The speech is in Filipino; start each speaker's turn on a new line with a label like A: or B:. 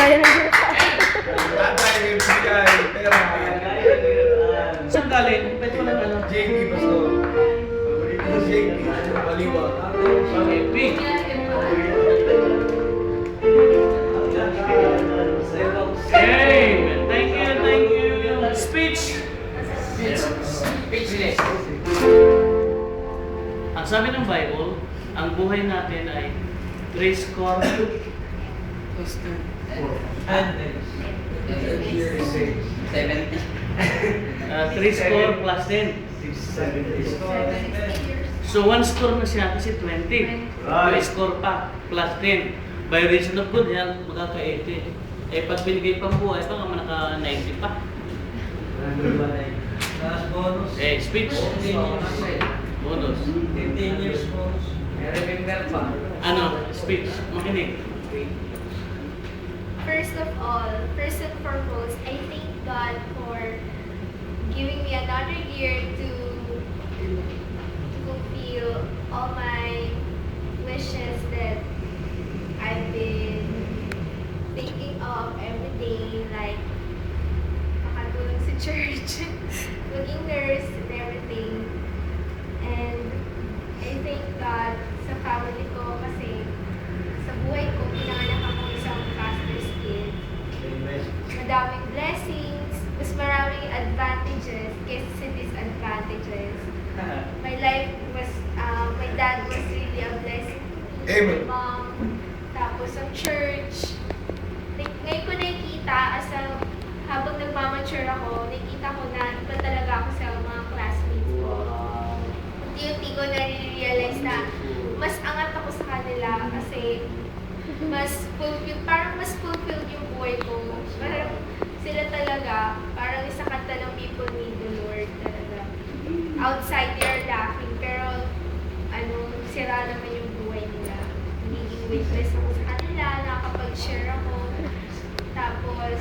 A: Kagaya ng
B: Tatay, bigay, pera.
C: Saan galing? Pwede mo lang ano?
B: JP, Pastor. JP, Baliwa.
C: Okay, big. Okay, thank you. Speech.
D: Speechless.
C: Ang sabi ng Bible, ang buhay natin ay 3 score and
D: 70.
C: 3 score plus 10. So 1 score na siya kasi 20. 2 score pa plus 10. By reason of good health, magkaka-80. Eh pag binigay pang buhay, baka naka-90 pa. Eh, speech. Bonus.
D: 15 years bonus. Remember pa.
C: Ano? Speech. Makinig.
E: First of all, first and foremost, I thank God for giving me another year to fulfill all my wishes that I've been thinking of every day, like makatulong sa church, maging nurse and everything. And I thank God sa family ko kasi sa buhay ko, pinanganak ako isang pastor's kid. Madaming blessings, mas maraming advantages kaysa sa disadvantages. My life was, my dad was really a blessing to me.
B: Amen.
E: My mom, tapos ang church. Ngayon ko nakikita, habang nagmamature ako, nakikita ko na iba talaga ako sa mga classmates ko. Unti-unti ko na-realize na mas angat ako sa kanila kasi parang mas fulfilled yung buhay ko. Parang sila talaga, parang isa kanta ng people need the Lord talaga. Outside they are lacking, pero sira naman yung buhay nila. Nagiging witness ako sa kanila, nakakapag-share ako. Tapos,